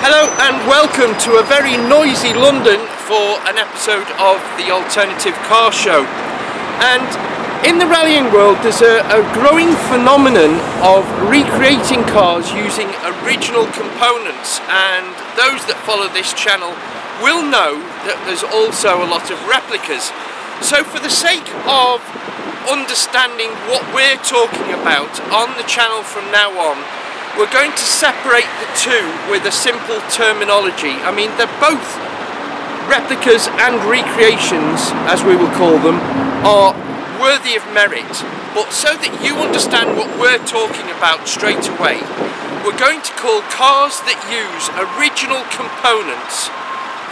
Hello and welcome to a very noisy London for an episode of the Alternative Car Show. And in the rallying world there's a growing phenomenon of recreating cars using original components, and those that follow this channel will know that there's also a lot of replicas. So for the sake of understanding what we're talking about on the channel from now on, we're going to separate the two with a simple terminology. I mean, they're both replicas and recreations, as we will call them, are worthy of merit. But so that you understand what we're talking about straight away, we're going to call cars that use original components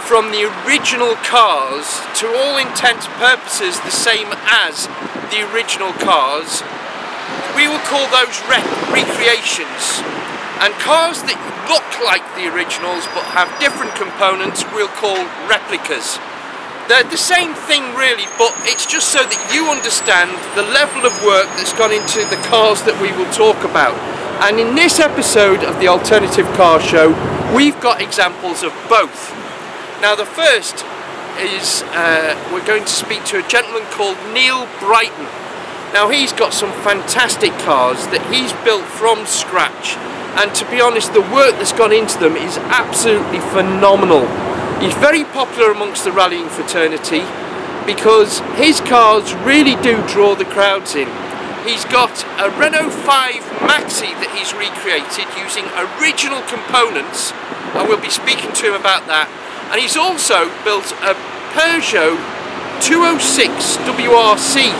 from the original cars, to all intents and purposes the same as the original cars. We will call those recreations, and cars that look like the originals but have different components we'll call replicas. They're the same thing really, but it's just so that you understand the level of work that's gone into the cars that we will talk about. And in this episode of the Alternative Car Show, we've got examples of both. Now the first is we're going to speak to a gentleman called Neil Brighton. Now he's got some fantastic cars that he's built from scratch, and to be honest, the work that's gone into them is absolutely phenomenal. He's very popular amongst the rallying fraternity because his cars really do draw the crowds in. He's got a Renault 5 Maxi that he's recreated using original components, and we'll be speaking to him about that. And he's also built a Peugeot 206 WRC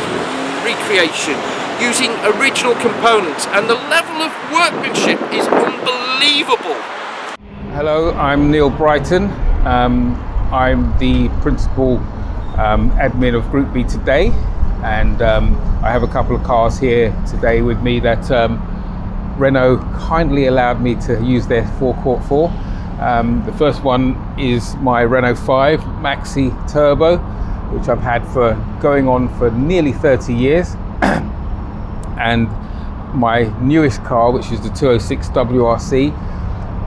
recreation using original components, and the level of workmanship is unbelievable. Hello, I'm Neil Brighton. I'm the principal admin of Group B today, and I have a couple of cars here today with me that Renault kindly allowed me to use their forecourt for. The first one is my Renault 5 Maxi Turbo, which I've had for going on for nearly 30 years. And my newest car, which is the 206 WRC,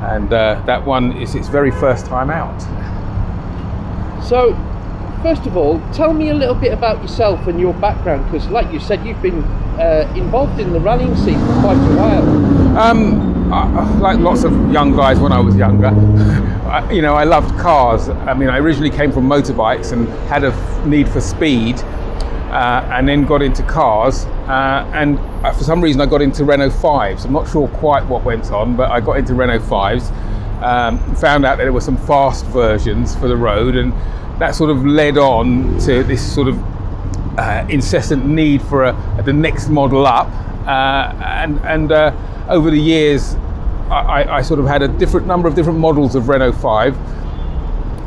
and that one is its very first time out. So, first of all, tell me a little bit about yourself and your background, because like you said, you've been involved in the rallying scene for quite a while. Like lots of young guys when I was younger, I loved cars. I mean, I originally came from motorbikes and had a need for speed, and then got into cars, and for some reason I got into Renault 5s. I'm not sure quite what went on, but I got into Renault 5s, found out that there were some fast versions for the road, and that sort of led on to this sort of incessant need for the next model up, and over the years I sort of had a number of different models of Renault 5,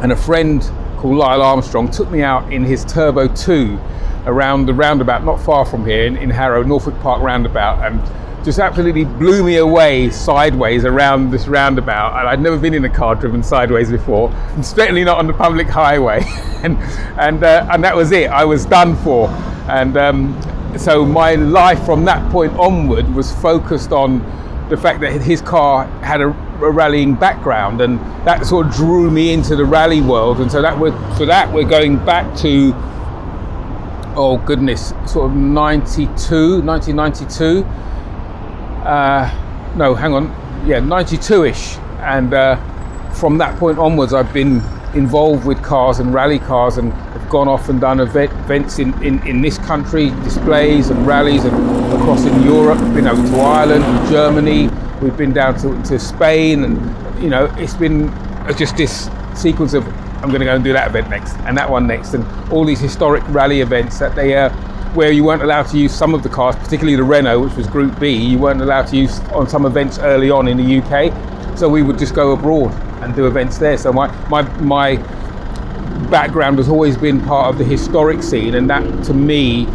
and a friend called Lyle Armstrong took me out in his Turbo 2 around the roundabout not far from here in Harrow, Norfolk Park roundabout, and just absolutely blew me away sideways around this roundabout. And I'd never been in a car driven sideways before, and certainly not on the public highway. and that was it. I was done for. And so my life from that point onward was focused on the fact that his car had a rallying background, and that sort of drew me into the rally world. And so we're going back to, oh goodness, sort of 1992. No, hang on, yeah, 92-ish. And from that point onwards, I've been involved with cars and rally cars, and have gone off and done events in this country, displays and rallies, and across in Europe. Been over to Ireland, Germany. We've been down to Spain, and it's been just this sequence of, I'm going to go and do that event next, and that one next, and all these historic rally events that where you weren't allowed to use some of the cars, particularly the Renault, which was Group B, you weren't allowed to use on some events early on in the UK. So we would just go abroad and do events there. So my background has always been part of the historic scene, and that to me,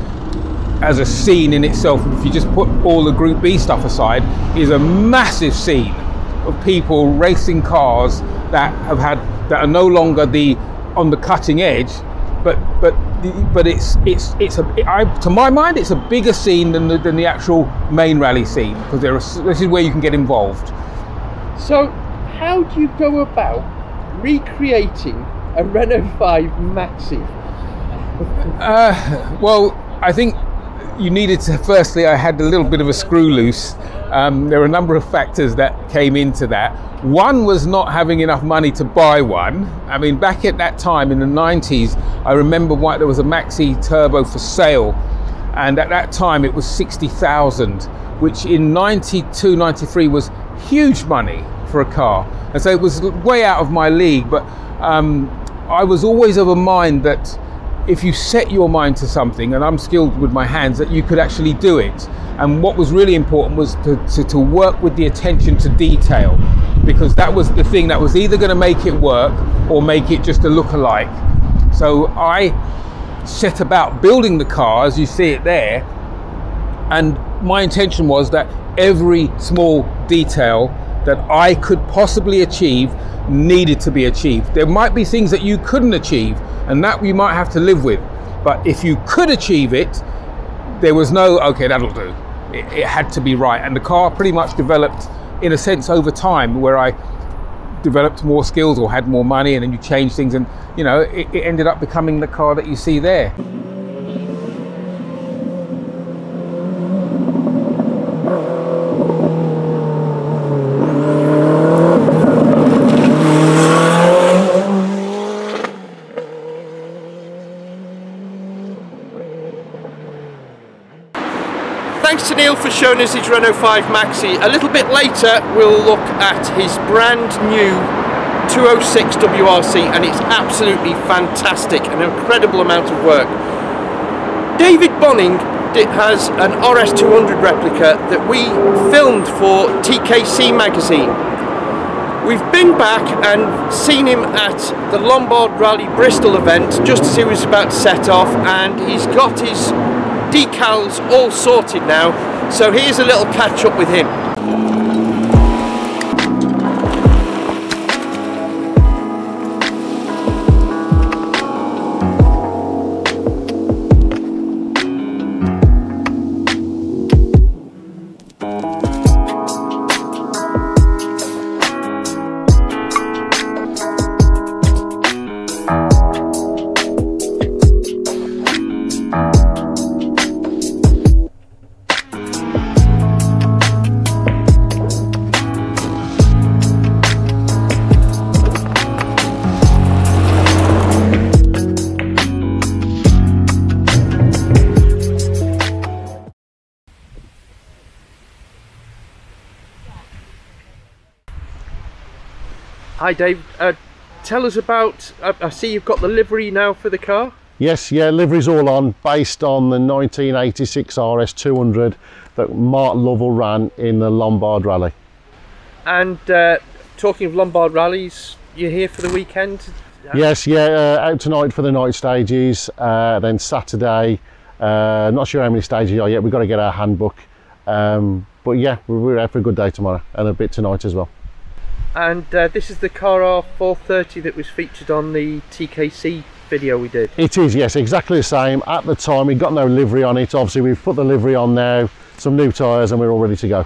as a scene in itself, if you just put all the Group B stuff aside, is a massive scene of people racing cars that are no longer on the cutting edge, but to my mind, it's a bigger scene than the actual main rally scene, because this is where you can get involved. So how do you go about recreating a Renault 5 Maxi? Well, I think you needed to, firstly, I had a little bit of a screw loose. There were a number of factors that came into that. One was not having enough money to buy one. I mean, back at that time in the 90s, I remember there was a Maxi Turbo for sale, and at that time it was 60,000, which in 92, 93 was huge money for a car. And so it was way out of my league, but I was always of a mind that if you set your mind to something, and I'm skilled with my hands, that you could actually do it. And what was really important was to work with the attention to detail, because that was the thing that was either going to make it work or make it just a look-alike. So I set about building the car as you see it there, and my intention was that every small detail that I could possibly achieve needed to be achieved. There might be things that you couldn't achieve, and that you might have to live with, but if you could achieve it, there was no, okay, that'll do. It had to be right. And the car pretty much developed, in a sense, over time, where I developed more skills or had more money, and then you change things, and you know, it ended up becoming the car that you see there. Thanks to Neil for showing us his Renault 5 Maxi. A little bit later we'll look at his brand new 206 WRC, and it's absolutely fantastic, an incredible amount of work. David Bonning has an RS200 replica that we filmed for TKC magazine. We've been back and seen him at the Lombard Rally Bristol event just as he was about to set off, and he's got his decals all sorted now, so here's a little catch up with him. Hi Dave, tell us about, I see you've got the livery now for the car? Yes, yeah, livery's all on, based on the 1986 RS200 that Mark Lovell ran in the Lombard Rally. And talking of Lombard rallies, you're here for the weekend? Yes, yeah, out tonight for the night stages, then Saturday, not sure how many stages are yet, we've got to get our handbook, but yeah, we're out for a good day tomorrow and a bit tonight as well. And this is the car R430 that was featured on the TKC video we did. It is, yes, exactly the same. At the time, we got no livery on it. Obviously, we've put the livery on now, some new tyres, and we're all ready to go.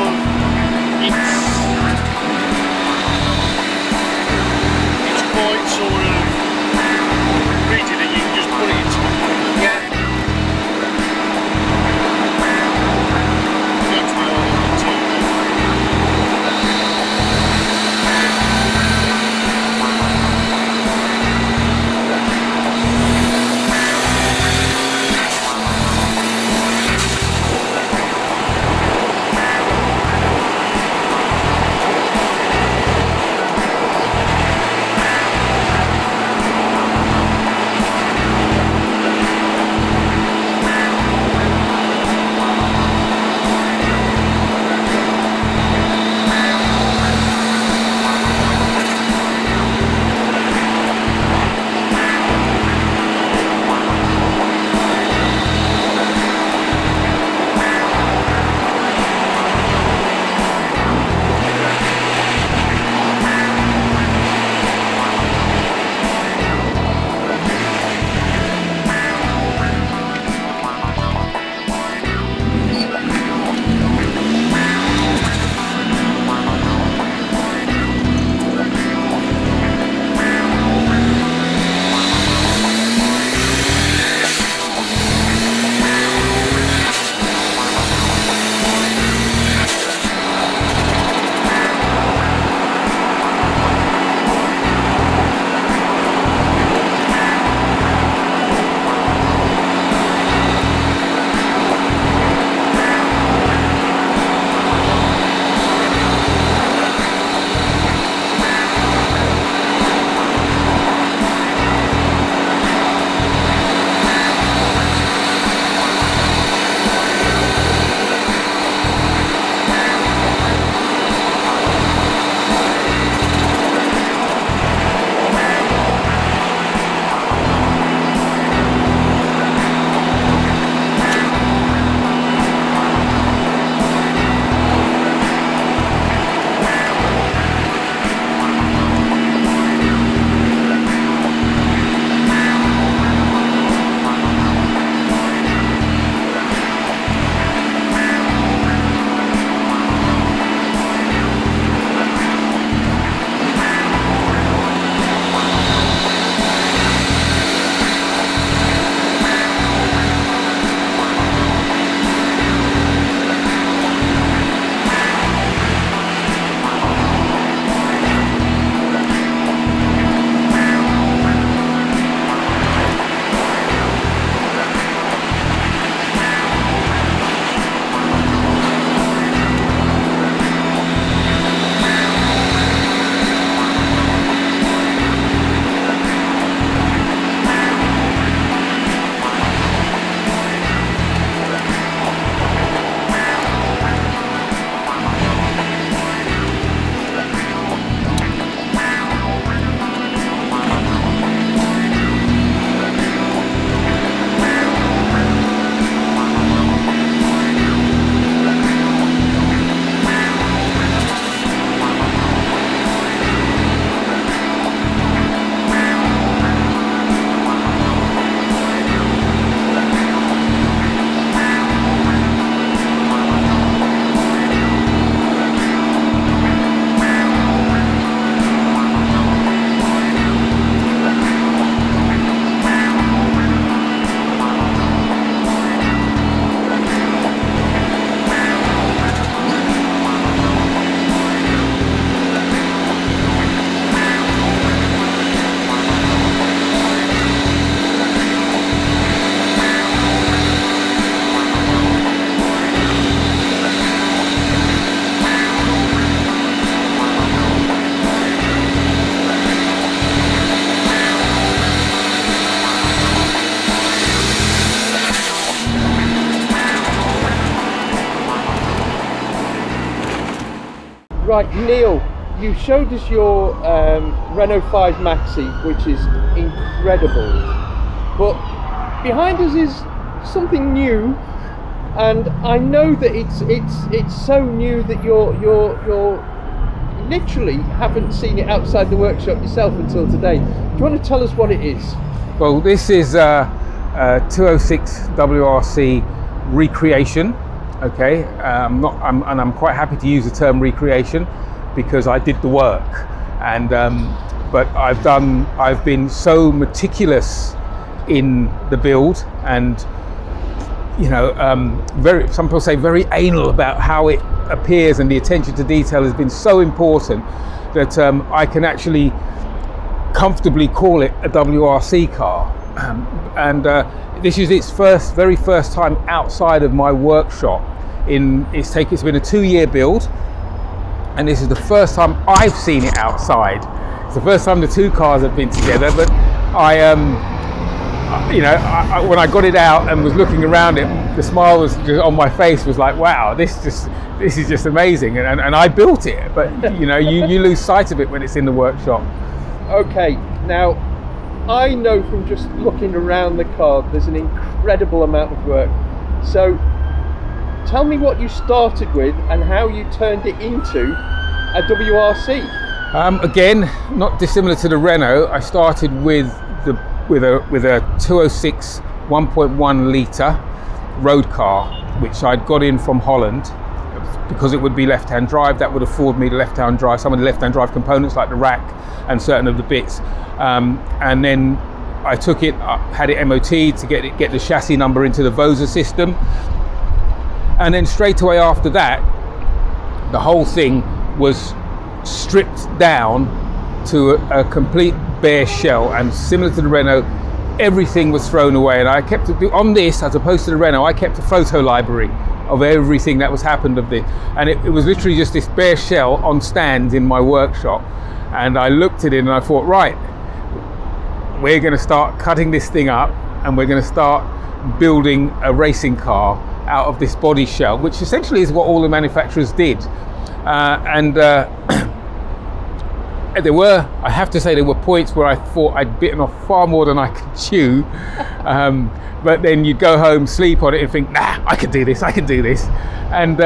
of it's quite sort of rigid, and you can just put it into the corner. Yeah. That's how I like it too. Right, Neil, you showed us your Renault 5 Maxi, which is incredible. But behind us is something new, and I know that it's so new that you're literally haven't seen it outside the workshop yourself until today. Do you want to tell us what it is? Well, this is a 206 WRC recreation. Okay, I'm quite happy to use the term recreation because I did the work, and but I've been so meticulous in the build, and some people say very anal about how it appears, and the attention to detail has been so important that I can actually comfortably call it a WRC car. This is its very first time outside of my workshop. It's been a 2-year build, and this is the first time I've seen it outside. It's the first time the two cars have been together, but when I got it out and was looking around it, the smile was just on my face, was like, wow, this is just amazing, and I built it, but you lose sight of it when it's in the workshop. Okay, now I know from just looking around the car there's an incredible amount of work, so tell me what you started with and how you turned it into a WRC. Again, not dissimilar to the Renault, I started with a 206 1.1 litre road car, which I'd got in from Holland because it would be left-hand drive. That would afford me the left-hand drive, some of the left-hand drive components like the rack and certain of the bits. And then I took it, had it MOT'd to get the chassis number into the Vosa system. And then straight away after that, the whole thing was stripped down to a complete bare shell, and similar to the Renault, everything was thrown away. And I kept on this, as opposed to the Renault, I kept a photo library of everything that was happened of this, and it was literally just this bare shell on stands in my workshop. And I looked at it and I thought, right, we're going to start cutting this thing up, and we're going to start building a racing car out of this body shell, which essentially is what all the manufacturers did. I have to say, there were points where I thought I'd bitten off far more than I could chew. But then you'd go home, sleep on it, and think, nah, I can do this. And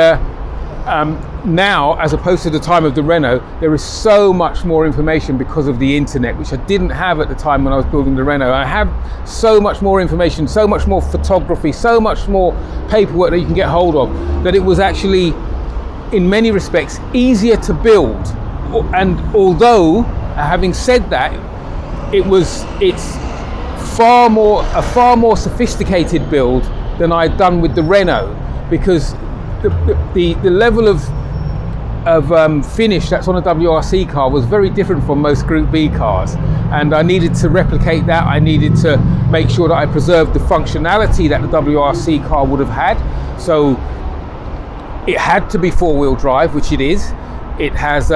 now, as opposed to the time of the Renault, there is so much more information because of the internet, which I didn't have at the time when I was building the Renault. I have so much more information, so much more photography, so much more paperwork that you can get hold of, that it was actually, in many respects, easier to build. And although, having said that, it's a far more sophisticated build than I'd done with the Renault, because the level of finish that's on a WRC car was very different from most Group B cars, and I needed to replicate that. I needed to make sure that I preserved the functionality that the WRC car would have had. So it had to be 4-wheel drive, which it is. It has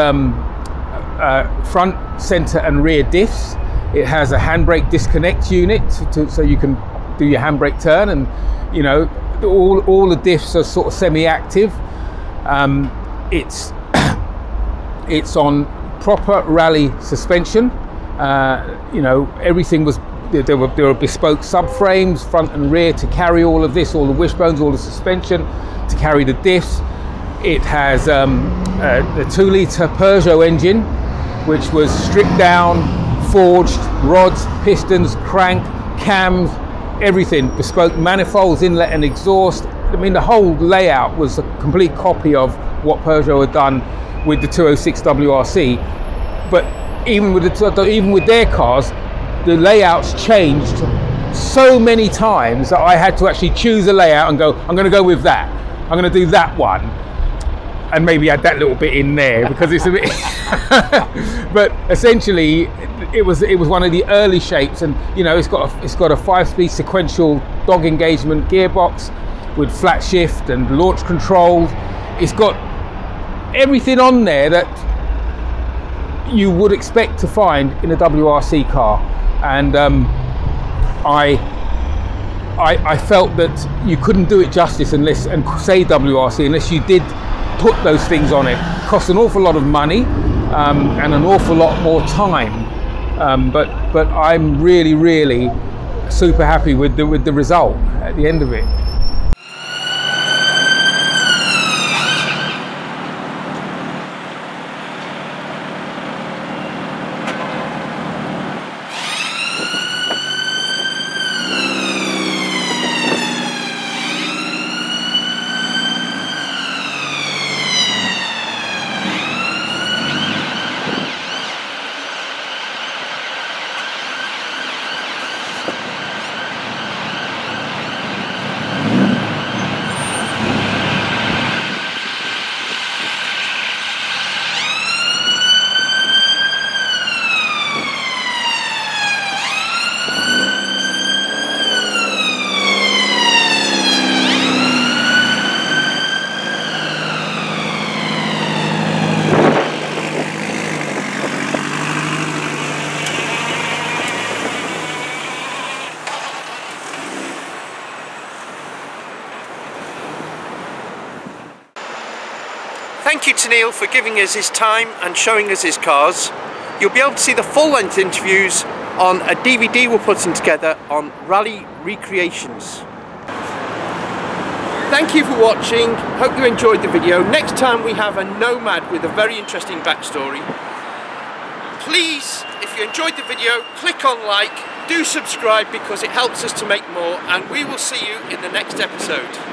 front, center and rear diffs. It has a handbrake disconnect unit so you can do your handbrake turn, and all the diffs are sort of semi-active. It's on proper rally suspension. Everything was, there were bespoke subframes front and rear to carry all of this, all the wishbones, all the suspension to carry the diffs. It has a 2-litre Peugeot engine, which was stripped down, forged, rods, pistons, crank, cams, everything, bespoke manifolds, inlet and exhaust. I mean, the whole layout was a complete copy of what Peugeot had done with the 206 WRC. But even with their cars, the layouts changed so many times that I had to actually choose a layout and go, I'm going to go with that. I'm going to do that one, and maybe add that little bit in there because it's a bit. But essentially, it was one of the early shapes, and it's got a 5-speed sequential dog engagement gearbox with flat shift and launch control. It's got everything on there that you would expect to find in a WRC car, and I felt that you couldn't do it justice and say WRC unless you did put those things on it. It costs an awful lot of money and an awful lot more time, but I'm really super happy with the result at the end of it. Thank you to Neil for giving us his time and showing us his cars. You'll be able to see the full-length interviews on a DVD we're putting together on Rally Recreations. Thank you for watching, hope you enjoyed the video. Next time we have a Nomad with a very interesting backstory. Please, if you enjoyed the video, click on like, do subscribe because it helps us to make more, and we will see you in the next episode.